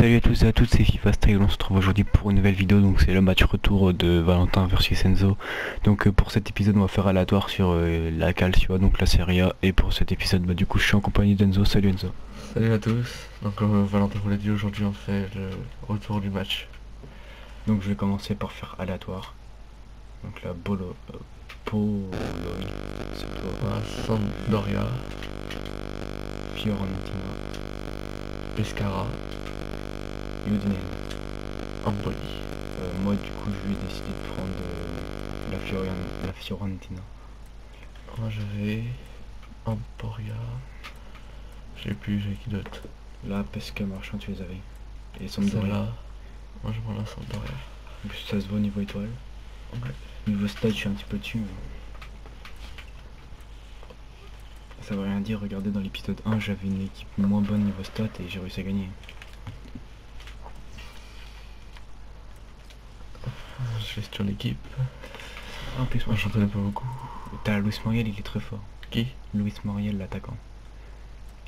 Salut à tous et à toutes, c'est FIFA Style, on se retrouve aujourd'hui pour une nouvelle vidéo, donc c'est le match retour de Valentin versus Enzo. Donc pour cet épisode on va faire aléatoire sur la Calcio, donc la Serie A, et pour cet épisode du coup je suis en compagnie d'Enzo. Salut Enzo. Salut à tous, donc comme Valentin vous l'a dit, aujourd'hui on fait le retour du match. Donc je vais commencer par faire aléatoire. Donc la Pologne, Sampdoria, Fiorentina, Pescara, Udine. Empoli. Moi du coup je vais décider de prendre la Fiorentina. Moi j'avais Emporia, j'ai qui d'autre. La Pesca Marchand tu les avais. Et Celle-là, Sampdoria. moi je prends la Sampdoria. En plus ça se voit au niveau étoile. Ouais. Niveau stade je suis un petit peu dessus mais... ça veut rien dire, regardez dans l'épisode 1 j'avais une équipe moins bonne niveau stats et j'ai réussi à gagner. Je laisse sur l'équipe. En plus Moi j'en connais pas beaucoup. t'as Luis Moriel, il est très fort. Qui? Luis Moriel, l'attaquant.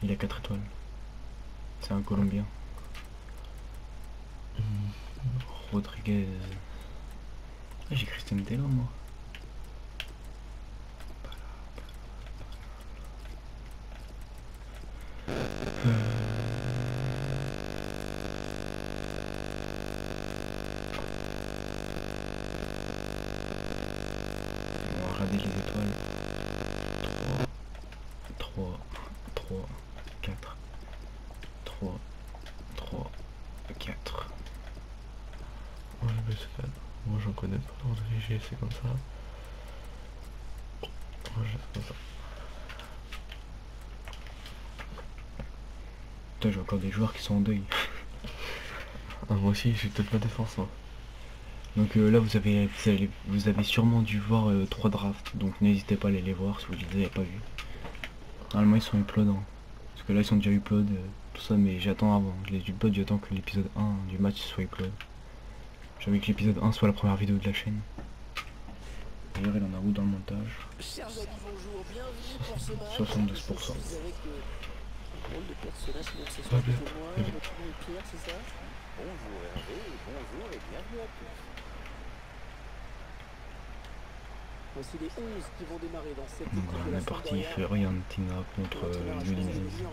Il a 4 étoiles. C'est un Colombien. Rodriguez. Ah, j'ai Christian Tello moi. On va regarder les étoiles. 3, 4, 3, 4. Ouais, mais c'est pas... Moi j'en connais pas, Rodriguez c'est comme ça. Moi je fais comme ça. Putain, j'ai encore des joueurs qui sont en deuil. Ah, moi aussi j'ai peut-être ma défense moi. Donc là vous avez sûrement dû voir 3 drafts, donc n'hésitez pas à aller les voir si vous les avez pas vus. Normalement ils sont uploadants, parce que là ils sont déjà upload, tout ça, mais j'attends avant, je les upload, j'attends que l'épisode 1 du match soit upload. J'ai envie que l'épisode 1 soit la première vidéo de la chaîne. D'ailleurs il en a où dans le montage? 72%. Pas bien. Bonjour Hervé, bonjour et bienvenue à tous. Voici les 11 qui vont démarrer dans cette équipe de On la est parti, Sampdoria. Fiorentina contre Udinese.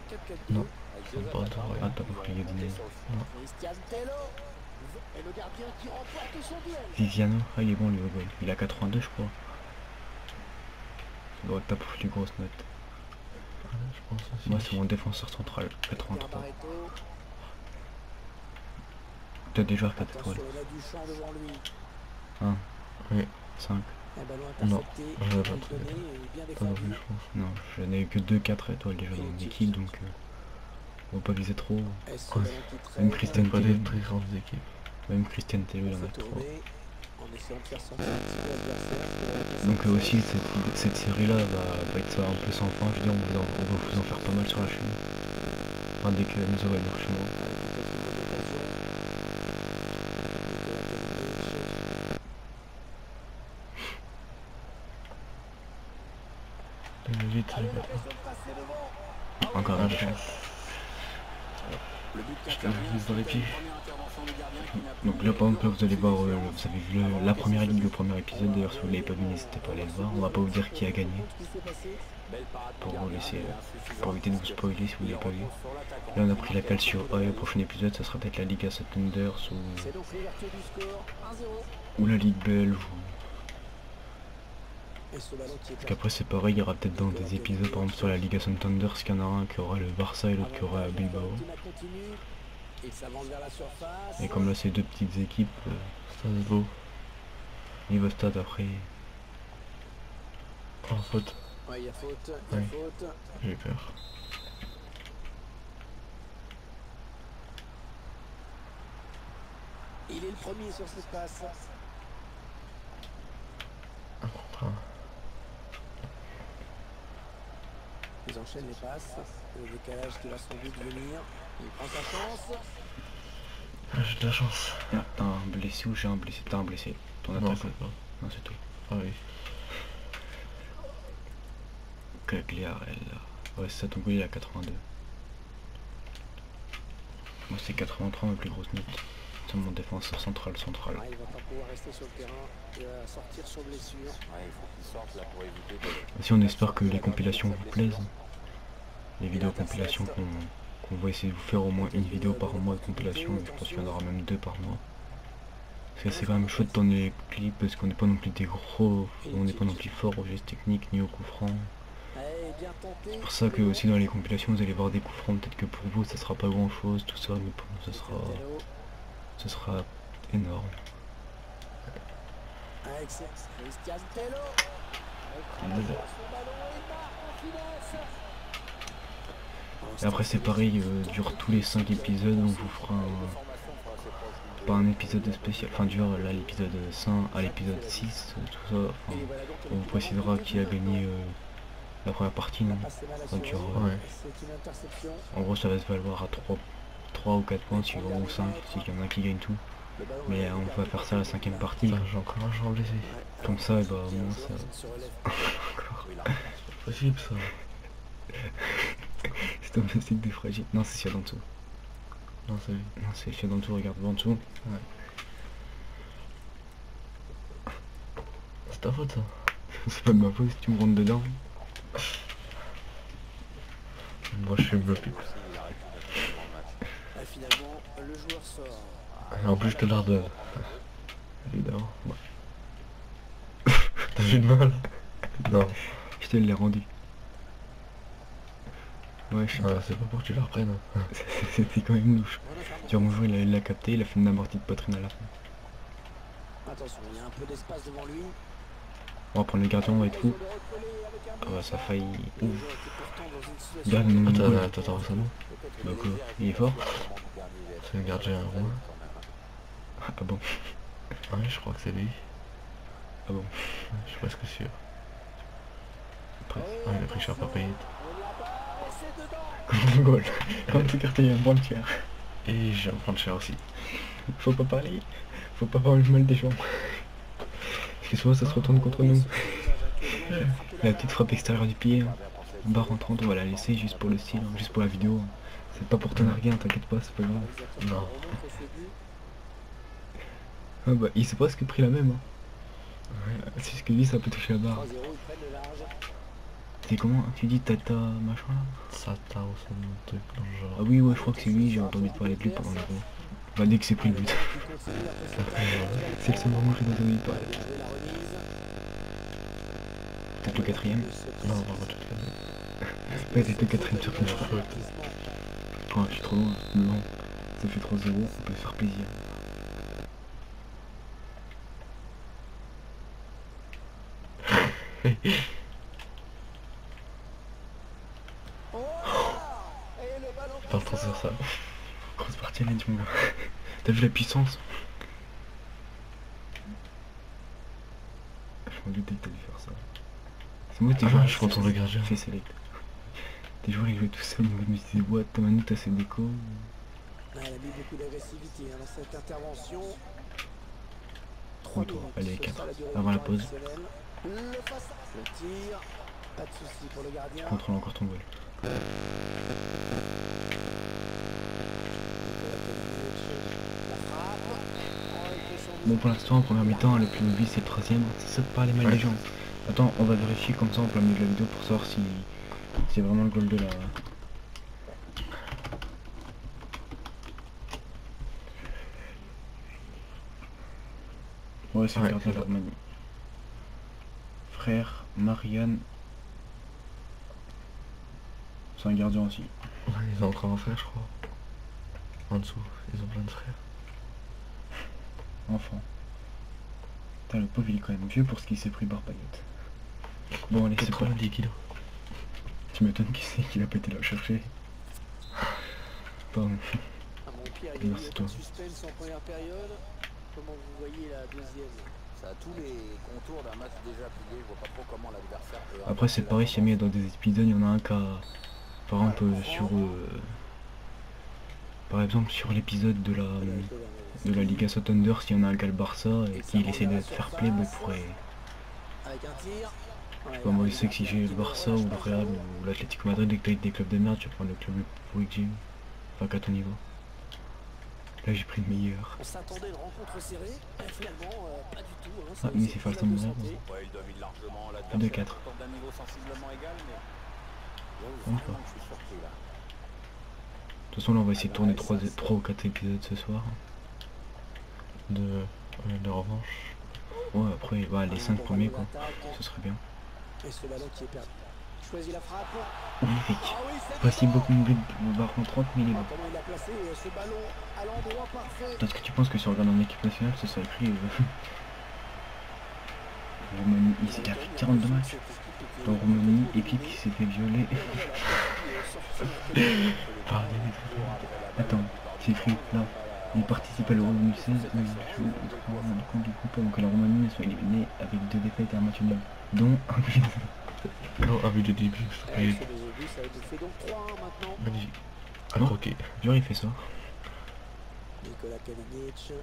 Non. Ah t'as pas pris Udinese. Non. Christian Tello et le gardien qui remporte son duel. Viviano, ah il est bon lui au goal. Il a 82 je crois. Ça doit être ta plus grosse note. Je pense aussi. Moi c'est mon défenseur central, 83. Barreto, T'as des joueurs 4 étoiles. attention, il a du champ devant lui. 1, Oui. 5. Un ballon Non, intercepté, j'en ai pas mal trouvé. donné et bien Pas non plus défendu. je pense. Non, je n'ai que 2 4 étoiles déjà dans mon équipe, donc on va pas viser trop. Est-ce ce Ouais. ballon qui traîne, Même Christian Pas Tello, des très grandes équipes. même Christian Tello il en fait a 3. tourner en essayant de faire sentir un petit peu l'adversaire. Donc aussi cette série là va être un peu sans fin, je veux dire on va vous en faire pas mal sur la chaîne. Enfin dès que nous aurons chez moi. Vite, les gars. Encore un chance. Je te vise dans les pieds. Donc là par exemple là, vous allez voir, vous avez vu la première ligue, le premier épisode, d'ailleurs si vous ne l'avez pas vu n'hésitez pas à aller le voir, on va pas vous dire qui a gagné. Pour vous laisser, pour éviter de vous spoiler si vous ne l'avez pas vu. Là on a pris la Calcio A et le prochain épisode ça sera peut-être la Liga Santander ou la Ligue belge. Parce qu'après c'est pareil, il y aura peut-être dans des épisodes par exemple sur la Liga Santander, parce qu'il y en a un qui aura le Barça et l'autre qui aura Bilbao. Et comme là c'est deux petites équipes, Ça se vaut. niveau stade après... En faute. Ouais, il y a faute, Oui. faute. J'ai peur. Il est le premier sur cette passe. Un contre un. Ils enchaînent les passes. Le décalage qui va sans doute venir. Il prend sa chance. Ah, j'ai de la chance. Ah, t'as un blessé ou j'ai un blessé? T'as un blessé. Ton Non, attaquant. c'est pas. Non c'est tout. Ah oui. Cagliarella. Ouais c'est ça, ton goal il est à 82. Moi c'est 83 ma plus grosse note. C'est mon défenseur central. Il va pas pouvoir rester sur le terrain. Il va sortir sur blessure. Il faut qu'il sorte là pour éviter de... Aussi on espère que les compilations vous plaisent. Les vidéos compilations qu'on va essayer de vous faire au moins une vidéo par mois de compilation. Je pense qu'il y en aura même 2 par mois. Parce que c'est quand même chaud de tourner les clips parce qu'on n'est pas non plus des gros, on n'est pas non plus fort au geste technique ni au coup franc. C'est pour ça que aussi dans les compilations vous allez voir des coups francs, peut-être que pour vous ça sera pas grand chose, tout ça, mais pour nous ça sera énorme. Et après c'est pareil, dure tous les 5 épisodes, on vous fera pas un épisode spécial, enfin dure là l'épisode 5 à l'épisode 6, tout ça, enfin, on vous précisera qui a gagné la première partie, non ça dure, en gros ça va se valoir à 3 ou 4 points, ou 5, s'il y en a qui gagne tout. Mais on va faire ça à la 5ème partie. J'ai encore un joueur blessé. Comme ça, bah au moins ça... Encore. C'est possible ça. C'est un plastique des fragiles. Non, c'est celui-là d'en dessous. Non, c'est lui. Non, c'est celui-là d'en dessous, regarde en dessous. Ouais. C'est ta faute ça. C'est pas de ma faute si tu me rentres dedans. Moi je suis bloqué. Finalement, le joueur sort. Et en plus je te la redonne. Évidemment. Ouais. T'as vu de mal? Non. Je te l'ai rendu. Ouais, je sais pas. C'est pas pour que tu la reprennes. C'était quand même louche. Genre mon joueur il l'a capté, il a fait une amortie de poitrine à la fin. Attention, il y a un peu d'espace devant lui. On va prendre le gardien, on va être fou. Ah bah ça a failli... Ouf. Regarde Attends, mon goal. attends, ça non. Bah quoi, il est fort? C'est le gardien roumain. Ah bon? Ouais, je crois que c'est lui. Ah bon? Ouais, je suis presque sûr. Après. Ah, il a pris cher par payette. Comme mon goal. Comme tout quartier, il y a un bon tiers. Et j'ai un prendre cher aussi. Faut pas parler. Faut pas parler du mal des gens. Parce que souvent ça se retourne contre nous. La petite frappe extérieure du pied. Barre rentrante, on va la laisser juste pour le style, hein, juste pour la vidéo. C'est pas pour ton argument, t'inquiète pas, c'est pas grave. Non. Ah bah il s'est presque pris la même. Hein. Ouais, c'est ce que lui ça peut toucher la barre. C'est comment tu dis Tata machin là? Sata ou son truc dans le genre. Ah oui ouais je crois que c'est lui, j'ai entendu parler de lui pendant le gros. Bah dès que c'est pris le but. C'est le seul moment où j'ai entendu parler. Peut-être le 4ème. Non, par contre, Ouais peut-être le 4ème sur je crois. Oh, je suis trop loin, non. Ça fait 3-0, on peut se faire plaisir. Pas trop sur ça. Grosse partie à l'aide mon gars. T'as vu la puissance? Je m'en doutais que t'allais faire ça. C'est moi tes joueurs, je retourne le gardien. Fais select. Tes joueurs ils jouaient tout seuls, moi je me disais what, t'as Manu t'as ses décos. Elle a mis beaucoup d'agressivité dans cette intervention. Trop toi, allez 4, avant la pause. Le tir, pas de souci pour le gardien. Contrôle encore ton goal. Bon pour l'instant en première mi-temps le plus mobile c'est le 3ème, c'est ça de parler mal des gens. Attends on va vérifier comme ça en plein milieu de la vidéo pour savoir si c'est vraiment le goal de la... Ouais c'est le gardien de l'Allemagne. Frère Marianne. C'est un gardien aussi. Ouais, ils ont encore un frère je crois. En dessous, ils ont plein de frères. Enfant. Putain le pauvre il est quand même vieux pour ce qu'il s'est pris par paillette. Bon allez c'est pas... 90 kilos. Tu m'étonnes qui c'est qu'il a pas été la chercher. Pardon. Merci toi. Suspense en première période. Comment vous voyez la deuxième? Ça a tous les contours d'un match déjà plié, je vois pas trop comment l'adversaire peut... Après c'est pareil, si jamais dans des épisodes il y en a un qui a... Par exemple sur... Par exemple sur l'épisode de la Liga Thunder, s'il y en a un qui a le Barça et qu'il essaie de faire play, bah, il pourrait... Je sais pas moi je sais que si j'ai le Barça ou le Real ou l'Atlético Madrid et que t'as des clubs de merde, tu vas prendre le club le plus pourri que j'ai eu. Enfin qu'à ton niveau. Là j'ai pris le meilleur. On s'attendait à une rencontre serrée, et finalement, pas du tout. Hein, Ah, mais c'est Falston de Brave. santé. Ouais, il domine largement À l'adversaire. 2-4. Encore d'un niveau sensiblement égal, mais Une vraiment, fois. je suis surpris là. De toute façon là on va essayer de tourner 3 ou 4 épisodes ce soir. De revanche. Ouais après ouais, les 5 premiers quoi. Ce serait bien. Et ce ballon qui est perdu. Choisit la frappe. Magnifique. Ah oui, c'est Pas si beaucoup de buts par contre 30 mais il est bon. comment il a placé ce ballon à l'endroit parfait. Est-ce que tu penses que si on regarde en équipe nationale ce serait écrit Roumanie, il a fait 42 matchs. Dans Roumanie, équipe qui s'est fait violer. Attends, c'est écrit là. Il participe à l'Euro 2016 où il joue en compte du groupe avant que la Roumanie soit éliminée avec 2 défaites et un match nul. Dont un but. Non, un but de début, Ça a été fait donc 3-1 maintenant. magnifique. À Non. croquer. Genre il fait ça. Nicolas Kalinic.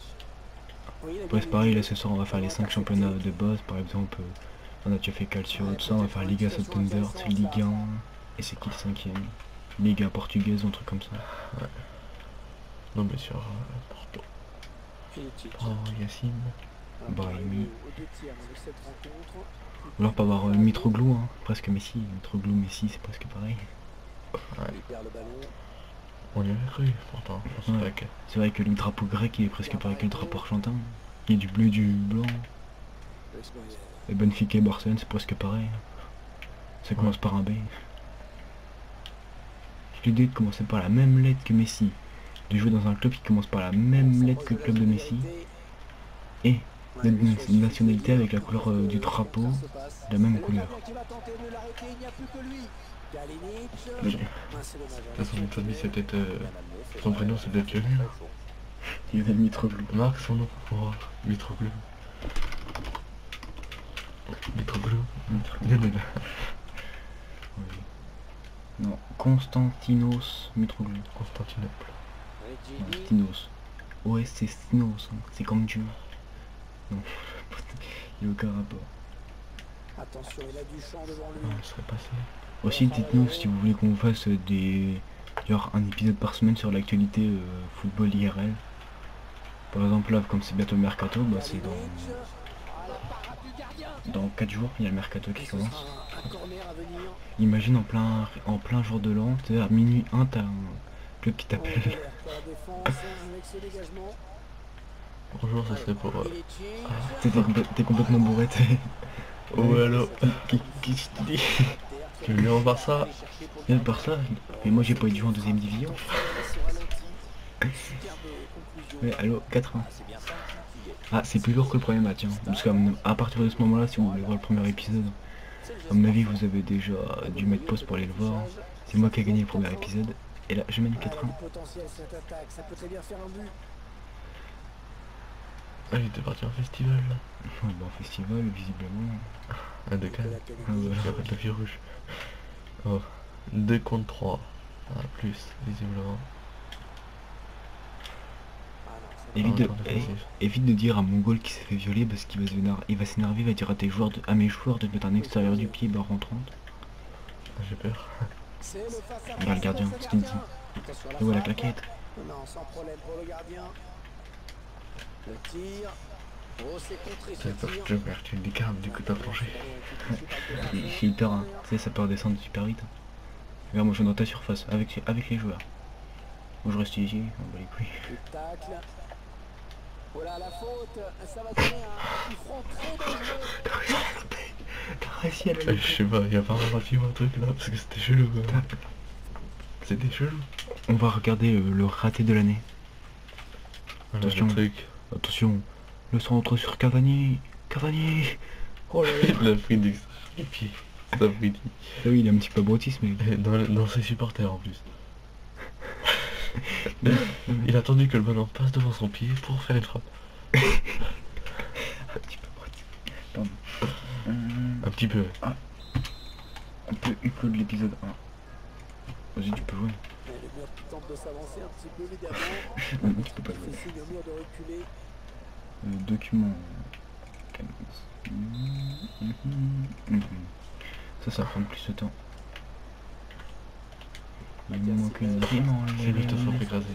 Oui, il a Ouais, bien c'est pareil, là visé. ce soir on va faire les 5 championnats de base par exemple. On a déjà fait Calcio, tout ça, on va faire Liga Santander, Ligue 1. Et c'est qui le 5ème? Liga portugaise, un truc comme ça. Non, mais sur Porto. Ilicic. Oh, Yacine. Brahimi. Aux 2 tiers de cette rencontre. Ou alors pas avoir Mitroglou, hein. Presque Messi. Mitroglou, Messi, c'est presque pareil. Il perd le ballon. On y avait cru, pourtant. On sait Ouais. pas que... C'est vrai que le drapeau grec il est presque pareil que le drapeau argentin. Il y a du bleu, du blanc. Et Benfica et Barcelone c'est presque pareil. Ça commence par un B. L'idée de commencer par la même lettre que Messi, de jouer dans un club qui commence par la même lettre que le club de Messi, et d'être d'une nationalité avec la couleur du drapeau, la même couleur. De toute façon, notre famille, c'est peut-être... Son prénom, c'est peut-être lui. Il a Mitroglou. Marc, son nom. Oh, Mitroglou. Mitroglou. Lionel. Oui. Non, Constantinos Mitroglou. Constantinople. Stinos. OS c'est Stinos, hein. C'est comme Dieu. Non, il n'y a aucun rapport. Attention, il a du champ devant lui. Non, il serait passé. Aussi dites-nous si vous voulez qu'on fasse des... genre un épisode par semaine sur l'actualité football IRL. Par exemple là comme c'est bientôt le mercato, bah c'est dans 4 jours il y a le mercato qui commence. Un corner à venir. Imagine en plein jour de l'an, à minuit 1 t'as un club qui t'appelle. Pour la défense avec ce dégagement. Bonjour, ça serait pour... T'es complètement bourré, t'es... Oh, alors. Qu'est-ce que tu dis? Tu veux en Barça? Viens par ça, mais moi j'ai pas eu de jouer en 2ème division. Ouais, allô, 4-1. Ah, c'est plus lourd que le premier match, hein. Parce qu'à partir de ce moment-là, si vous voulez voir le premier épisode, à mon avis, vous avez déjà dû mettre pause pour aller le voir. C'est moi qui ai gagné le premier épisode. Et là, je mène 4-1. Potentiel cette attaque, ça peut très bien faire un but. Ah, il était parti en festival, là. Ouais, bah, en festival, visiblement. Un de calme. Ah, voilà. Il arrête la fille rouge. Oh. 2 contre 3. Ah, plus, visiblement. Évite de dire à mon goal qui s'est fait violer parce qu'il va s'énerver, il va dire à tes joueurs à mes joueurs de mettre un extérieur du pied barre en 30. Ah, j'ai peur. Regarde le gardien, ce qu'il dit. Et voilà la claquette. Non, sans problème pour le gardien. Le tir. Oh, c'est contré ce T'avais peur tir. que je merde, tu me décarnes, du coup t'as plongé. J'ai eu peur, hein. Tu sais, ça peut redescendre super vite. Hein. Regarde, moi je suis dans ta surface, avec les joueurs. Moi je reste ici, on va les couilles. Le tacle. Voilà la faute. Ça va donner un coup franc très dangereux. T'as réussi à la Je sais pas, y'a pas un film un truc là, parce que c'était chelou. C'était chelou. On va regarder le raté de l'année. Voilà, Attention. le truc. Attention, le centre sur Cavani. Cavani. Oh là là. Il a pris des pieds. Ça a pris. Ah oui, il est un petit peu abruti ce mec. Et dans ses supporters en plus. Il a attendu que le ballon passe devant son pied pour faire une frappe. Un petit peu abruti. Pardon. Un petit peu. On peut upload l'épisode 1. Vas-y, tu peux jouer. Le mur qui tente de s'avancer un petit peu évidemment. Non, tu peux pas Il jouer. fait signe au mur de reculer. Document. Ça va prendre plus de temps. Il me manque une rime en C'est lui, t'as l'air. fait écraser.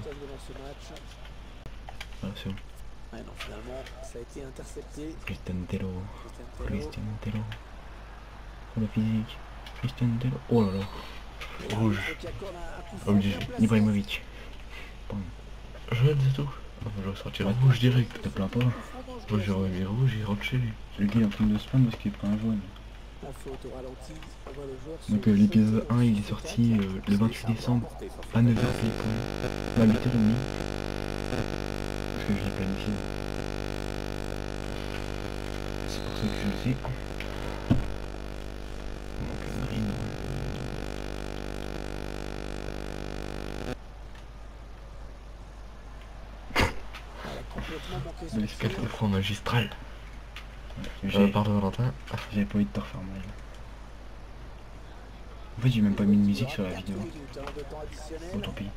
c'est bon. Ouais, non, finalement, ça a été intercepté. Christian Tello. Christian Tello. Christian Tello. Oh la physique. Christian Tello. Oh là là. Rouge. Qui accorde un coup franc Obligé. bien placé. Ibrahimovic. Pardon. Jaune, c'est tout. Ah, je vais sortir un rouge direct. Te plains pas. Moi j'aurais mis rouge, il rentre chez lui. Le gars il est en train de spam parce qu'il prend un jaune. La faute au ralenti. On voit le joueur Donc se l'épisode jeter 1 il est dans sorti l'attaque. le 28 décembre à 9h pile poil. À 8h30. Parce que je l'ai planifié. C'est pour ça que je le sais. Donc Marine. Elle a complètement manqué son Mais c'est quel tir. franc magistral. J'ai Pardon Valentin. J'avais pas envie de te refaire mal. En fait j'ai même pas mis de musique sur la vidéo. Du temps de temps additionnel. Bon tant pis.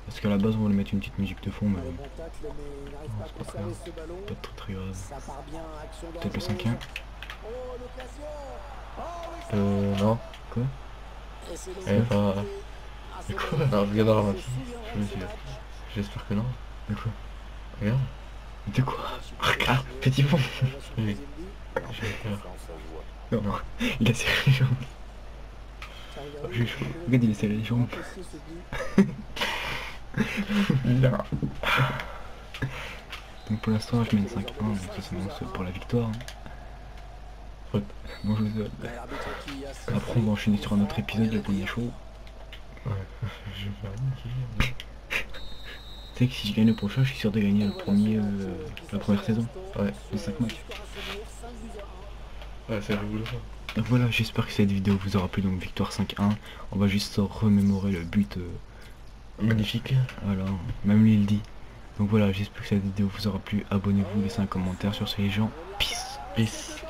Parce qu'à la base on voulait mettre une petite musique de fond mais Le bon tacle, mais il n'arrive pas à c'est pas conserver grave. ce ballon. Pas très grave. Ça part bien, action Peut-être le dangereuse. 5-1. Oh, l'occasion. Oh, oui, ça Non. Quoi? Et c'est Eh, le bah, à c'est son quoi? avis. Alors regarde dans la Se machine. souviendra Je me de ce dis, match. j'espère que non. De quoi? Regarde. De quoi? Regarde, petit pont. Oui. J'ai peur. Non, non, il a serré les jambes. Regarde, il a serré les jambes. Non. Donc pour l'instant je mets une 5-1, donc ça s'annonce pour la victoire. Hein. Ouais. Bon je vous après on va enchaîner sur un autre épisode, le premier show. Ouais. Je vais faire niquer. Tu sais que si je gagne le prochain, je suis sûr de gagner le premier, la première saison. Ouais. Les 5 matchs. Ouais, c'est rigolo ça. Donc voilà, j'espère que cette vidéo vous aura plu, donc victoire 5-1. On va juste se remémorer le but. Magnifique. Voilà, même lui il le dit. Donc voilà, j'espère que cette vidéo vous aura plu. Abonnez-vous, laissez un commentaire sur ces gens. Peace. Peace.